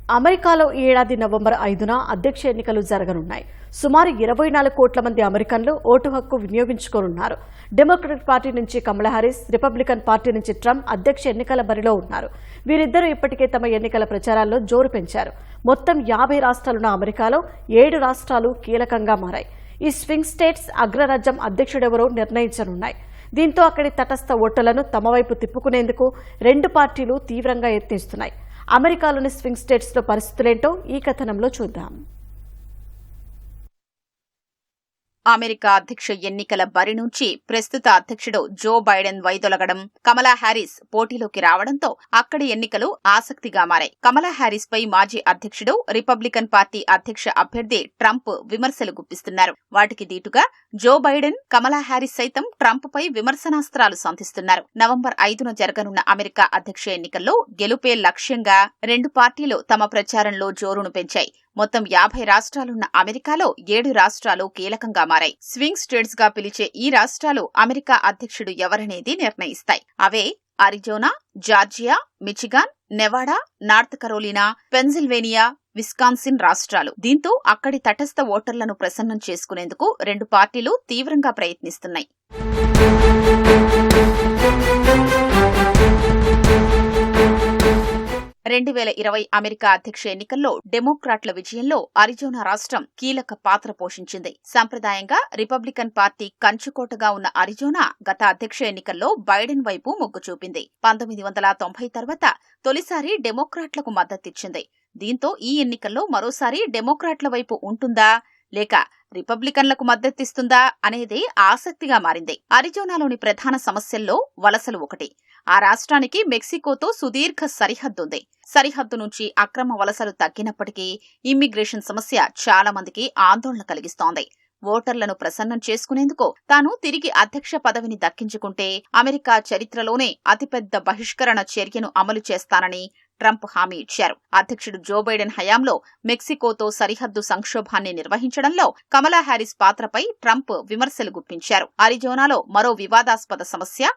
అమెరికాలో ఈ ఏడాది నవంబర్ 5న అధ్యక్ష ఎన్నికలు జరగనున్నాయి. సుమారు 24 కోట్ల మంది అమెరికన్లు ఓటు హక్కు వినియోగించుకోనున్నారు. డెమోక్రటిక్ పార్టీ నుంచి కమలా హారిస్, రిపబ్లికన్ పార్టీ నుంచి ట్రంప్ అధ్యక్ష ఎన్నికల బరిలో ఉన్నారు. వీరిద్దరూ ఇప్పటికే తమ ఎన్నికల ప్రచారాల్లో జోరు పెంచారు. మొత్తం 50 రాష్ట్రాలున్న అమెరికాలో 7 రాష్ట్రాలు కీలకంగా మారాయి. ఈ స్వింగ్ స్టేట్స్ అగ్రరాజ్యం అధ్యక్షుడెవరో నిర్ణయించనున్నాయి. దీంతో అక్కడి తటస్థ ఓటర్లను తమ వైపు తిప్పుకునేందుకు రెండు పార్టీలు తీవ్రంగా యత్నిస్తున్నాయి. అమెరికాలోని స్వింగ్ స్టేట్స్లో పరిస్థితులేంటో ఈ కథనంలో చూద్దాం. అమెరికా అధ్యక్ష ఎన్నికల బరి నుంచి ప్రస్తుత అధ్యక్షుడు జో బైడెన్ వైదొలగడం, కమలా హారిస్ పోటీలోకి రావడంతో అక్కడి ఎన్నికలు ఆసక్తిగా మారాయి. కమలా హారిస్ పై మాజీ అధ్యక్షుడు, రిపబ్లికన్ పార్టీ అధ్యక్ష అభ్యర్థి ట్రంప్ విమర్శలు గుప్పిస్తున్నారు. వాటికి దీటుగా జో బైడెన్, కమలా హారిస్ సైతం ట్రంప్ పై విమర్శనాస్త్రాలు సంధిస్తున్నారు. నవంబర్ 5న జరగనున్న అమెరికా అధ్యక్ష ఎన్నికల్లో గెలుపే లక్ష్యంగా రెండు పార్టీలు తమ ప్రచారంలో జోరును పెంచాయి. మొత్తం 50 రాష్ట్రాలున్న అమెరికాలో 7 రాష్ట్రాలు కీలకంగా మారాయి. స్వింగ్ స్టేట్స్ గా పిలిచే ఈ రాష్ట్రాలు అమెరికా అధ్యక్షుడు ఎవరనేది నిర్ణయిస్తాయి. అవే Arizona, Georgia, Michigan, Nevada, North Carolina, Pennsylvania, Wisconsin రాష్ట్రాలు. దీంతో అక్కడి తటస్థ ఓటర్లను ప్రసన్నం చేసుకునేందుకు రెండు పార్టీలు తీవ్రంగా ప్రయత్నిస్తున్నాయి. 2020 అమెరికా అధ్యక్ష ఎన్నికల్లో డెమోక్రాట్ల విజయంలో అరిజోనా రాష్ట్రం కీలక పాత్ర పోషించింది. సంప్రదాయంగా రిపబ్లికన్ పార్టీ కంచుకోటగా ఉన్న అరిజోనా గత అధ్యక్ష ఎన్నికల్లో బైడెన్ వైపు మొగ్గు చూపింది. 1990 తర్వాత తొలిసారి డెమోక్రాట్లకు మద్దతిచ్చింది. దీంతో ఈ ఎన్నికల్లో మరోసారి డెమోక్రాట్ల వైపు ఉంటుందా లేక రిపబ్లికన్లకు మద్దతిస్తుందా అనేది ఆసక్తిగా మారింది. అరిజోనాలోని ప్రధాన సమస్యల్లో వలసలు ఒకటి. ఆ రాష్ట్రానికి మెక్సికోతో సుదీర్ఘ సరిహద్దుంది. సరిహద్దు నుంచి అక్రమ వలసలు తగ్గినప్పటికీ ఇమ్మిగ్రేషన్ సమస్య చాలా మందికి ఆందోళన కలిగిస్తోంది. ఓటర్లను ప్రసన్నం చేసుకునేందుకు తాను తిరిగి అధ్యక్ష పదవిని దక్కించుకుంటే అమెరికా చరిత్రలోనే అతిపెద్ద బహిష్కరణ చర్యను అమలు చేస్తానని ట్రంప్ హామీ ఇచ్చారు. అధ్యక్షుడు జో బైడెన్ హయాంలో మెక్సికోతో సరిహద్దు సంక్షోభాన్ని నిర్వహించడంలో కమలా హారిస్ పాత్రపై ట్రంప్ విమర్శలు గుప్పించారు. అరిజోనాలో మరో వివాదాస్పద సమస్య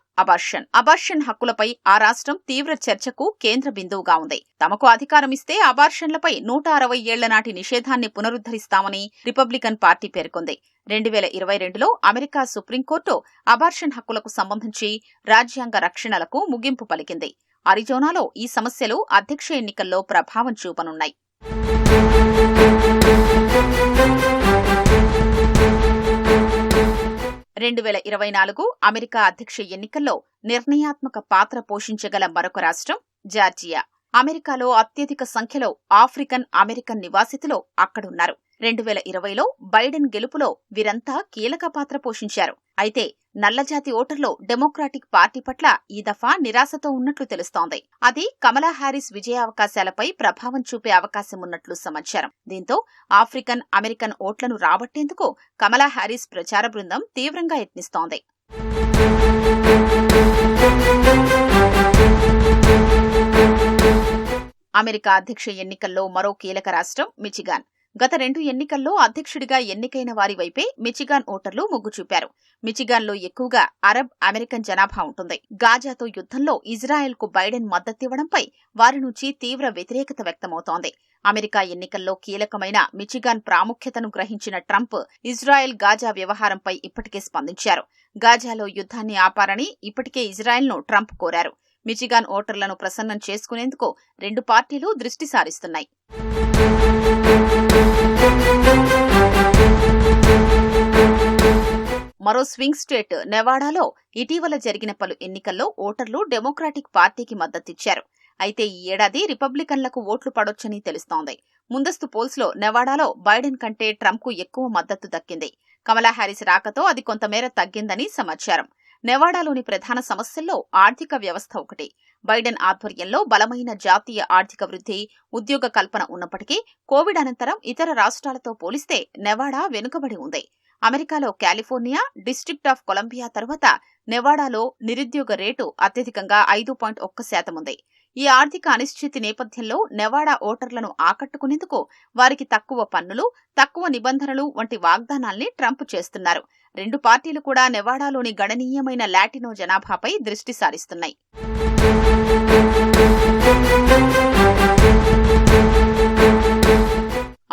అబార్షన్ హక్కులపై ఆ రాష్ట్రం తీవ్ర చర్చకు కేంద్ర బిందువుగా ఉంది. తమకు అధికారమిస్తే అబార్షన్లపై 160 ఏళ్ల నాటి నిషేధాన్ని పునరుద్ధరిస్తామని రిపబ్లికన్ పార్టీ పేర్కొంది. 2022లో అమెరికా సుప్రీంకోర్టు అబార్షన్ హక్కులకు సంబంధించి రాజ్యాంగ రక్షణలకు ముగింపు పలికింది. అరిజోనాలో ఈ సమస్యలు అధ్యక్ష ఎన్నికల్లో ప్రభావం చూపనున్నాయి. 2024 అమెరికా అధ్యక్ష ఎన్నికల్లో నిర్ణయాత్మక పాత్ర పోషించగల మరొక రాష్ట్రం జార్జియా. అమెరికాలో అత్యధిక సంఖ్యలో ఆఫ్రికన్ అమెరికన్ నివాసితులు అక్కడున్నారు. 2020లో బైడెన్ గెలుపులో వీరంతా కీలక పాత్ర పోషించారు. అయితే నల్లజాతి ఓటర్లు డెమోక్రాటిక్ పార్టీ పట్ల ఈ దఫా నిరాశతో ఉన్నట్లు తెలుస్తోంది. అది కమలా హారిస్ విజయావకాశాలపై ప్రభావం చూపే అవకాశం ఉన్నట్లు సమాచారం. దీంతో ఆఫ్రికన్ అమెరికన్ ఓట్లను రాబట్టేందుకు కమలా హారిస్ ప్రచార బృందం తీవ్రంగా యత్నిస్తోంది. అమెరికా అధ్యక్ష ఎన్నికల్లో మరో కీలక రాష్ట్రం మిచిగాన్. గత 2 ఎన్నికల్లో అధ్యక్షుడిగా ఎన్నికైన వారి వైపే మిచిగాన్ ఓటర్లు మొగ్గు చూపారు. మిచిగాన్లో ఎక్కువగా అరబ్ అమెరికన్ జనాభా ఉంటుంది. గాజాతో యుద్ధంలో ఇజ్రాయెల్కు బైడెన్ మద్దతివ్వడంపై వారి నుంచి తీవ్ర వ్యతిరేకత వ్యక్తమవుతోంది. అమెరికా ఎన్నికల్లో కీలకమైన మిచిగాన్ ప్రాముఖ్యతను గ్రహించిన ట్రంప్ ఇజ్రాయెల్ గాజా వ్యవహారంపై ఇప్పటికే స్పందించారు. గాజాలో యుద్ధాన్ని ఆపారని ఇప్పటికే ఇజ్రాయెల్ను ట్రంప్ కోరారు. మిచిగాన్ ఓటర్లను ప్రసన్నం చేసుకునేందుకు రెండు పార్టీలు దృష్టి సారిస్తున్నాయి. మరో స్వింగ్ స్టేట్ నెవాడాలో ఇటీవల జరిగిన పలు ఎన్నికల్లో ఓటర్లు డెమోక్రాటిక్ పార్టీకి మద్దతిచ్చారు. అయితే ఈ ఏడాది రిపబ్లికన్లకు ఓట్లు పడొచ్చని తెలుస్తోంది. ముందస్తు పోల్స్లో నెవాడాలో బైడెన్ కంటే ట్రంప్కు ఎక్కువ మద్దతు దక్కింది. కమలా హారిస్ రాకతో అది కొంతమేర తగ్గిందని సమాచారం. నెవాడాలోని ప్రధాన సమస్యల్లో ఆర్థిక వ్యవస్థ ఒకటి. బైడెన్ ఆధ్వర్యంలో బలమైన జాతీయ ఆర్థిక వృద్ధి, ఉద్యోగ కల్పన ఉన్నప్పటికీ కోవిడ్ అనంతరం ఇతర రాష్ట్రాలతో పోలిస్తే నెవాడా వెనుకబడి ఉంది. అమెరికాలో కాలిఫోర్నియా, డిస్ట్రిక్ట్ ఆఫ్ కొలంబియా తర్వాత నెవాడాలో నిరుద్యోగ రేటు అత్యధికంగా 5.1% ఉంది. ఈ ఆర్థిక అనిశ్చితి నేపథ్యంలో నెవాడా ఓటర్లను ఆకట్టుకునేందుకు వారికి తక్కువ పన్నులు, తక్కువ నిబంధనలు వంటి వాగ్దానాల్ని ట్రంప్ చేస్తున్నారు. రెండు పార్టీలు కూడా నెవాడాలోని గణనీయమైన లాటినో జనాభాపై దృష్టి సారిస్తున్నాయి.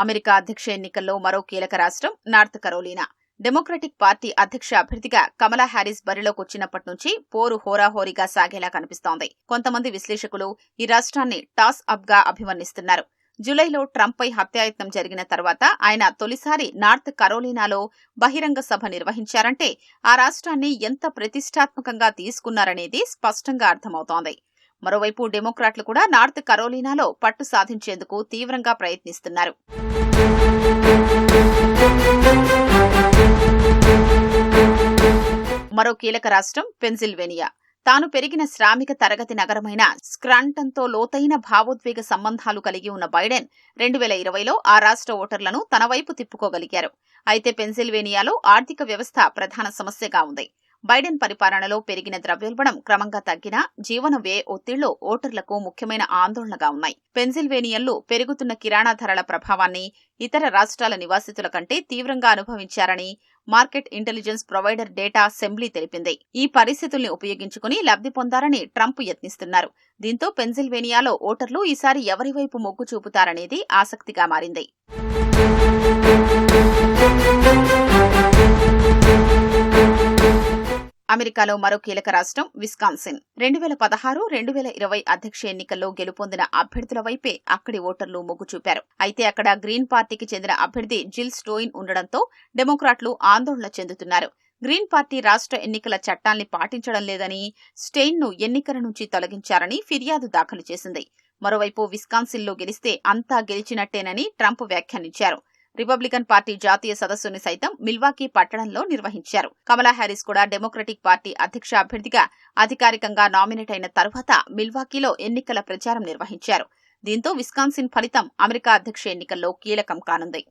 అమెరికా అధ్యక్ష ఎన్నికల్లో మరో కీలక రాష్ట్రం నార్త్ కరోలినా. డెమోక్రటిక్ పార్టీ అధ్యక్ష అభ్యర్థిగా కమలా హ్యారిస్ బరిలోకి వచ్చినప్పటి నుంచి పోరు హోరాహోరీగా సాగేలా కనిపిస్తోంది. కొంతమంది విశ్లేషకులు ఈ రాష్ట్రాన్ని టాస్ అప్ గా అభివర్ణిస్తున్నారు. జూలైలో ట్రంప్పై హత్యాయత్నం జరిగిన తర్వాత ఆయన తొలిసారి నార్త్ కరోలినాలో బహిరంగ సభ నిర్వహించారంటే ఆ రాష్ట్రాన్ని ఎంత ప్రతిష్టాత్మకంగా తీసుకున్నారనేది స్పష్టంగా అర్థమవుతోంది. మరోవైపు డెమోక్రాట్లు కూడా నార్త్ కరోలినాలో పట్టు సాధించేందుకు తీవ్రంగా ప్రయత్నిస్తున్నారు. మరో కీలక రాష్ట్రం పెన్సిల్వేనియా. తాను పెరిగిన శ్రామిక తరగతి నగరమైన స్క్రాంటన్తో లోతైన భావోద్వేగ సంబంధాలు కలిగి ఉన్న బైడెన్ 2020లో ఆ రాష్ట్ర ఓటర్లను తన వైపు తిప్పుకోగలిగారు. అయితే పెన్సిల్వేనియాలో ఆర్థిక వ్యవస్థ ప్రధాన సమస్యగా ఉంది. బైడెన్ పరిపాలనలో పెరిగిన ద్రవ్యోల్బణం క్రమంగా తగ్గినా జీవన వ్యయ ఒత్తిళ్లు ఓటర్లకు ముఖ్యమైన ఆందోళనగా ఉన్నాయి. పెన్సిల్వేనియన్లు పెరుగుతున్న కిరాణా ధరల ప్రభావాన్ని ఇతర రాష్ట్రాల నివాసితుల కంటే తీవ్రంగా అనుభవించారని market intelligence provider Data Assembly తెలిపింది. ఈ పరిస్థితుల్ని ఉపయోగించుకుని లబ్ధి పొందాలని ట్రంప్ యత్నిస్తున్నారు. దీంతో పెన్సిల్వేనియాలో ఓటర్లు ఈసారి ఎవరి వైపు మొగ్గు చూపుతారనేది ఆసక్తిగా మారింది. అమెరికాలో మరో కీలక రాష్ట్రం విస్కాన్సిన్. 2016-2020 అధ్యక్ష ఎన్నికల్లో గెలుపొందిన అభ్యర్థుల వైపే అక్కడి ఓటర్లు మొగ్గు చూపారు. అయితే అక్కడ గ్రీన్ పార్టీకి చెందిన అభ్యర్థి జిల్ స్టోయిన్ ఉండడంతో డెమోక్రాట్లు ఆందోళన చెందుతున్నారు. గ్రీన్ పార్టీ రాష్ట్ర ఎన్నికల చట్టాల్ని పాటించడం లేదని, స్టెయిన్ను ఎన్నికల నుంచి తొలగించారని ఫిర్యాదు దాఖలు చేసింది. మరోవైపు విస్కాన్సిన్లో గెలిస్తే అంతా గెలిచినట్టేనని ట్రంప్ వ్యాఖ్యానించారు. రిపబ్లికన్ పార్టీ జాతీయ సదస్సుని సైతం మిల్వాకీ పట్టణంలో నిర్వహించారు. కమలా హ్యారిస్ కూడా డెమోక్రటిక్ పార్టీ అధ్యక్ష అభ్యర్థిగా అధికారికంగా నామినేట్ అయిన తర్వాత మిల్వాకీలో ఎన్నికల ప్రచారం నిర్వహించారు. దీంతో విస్కాన్సిన్ ఫలితం అమెరికా అధ్యక్ష ఎన్నికల్లో కీలకం కానుంది.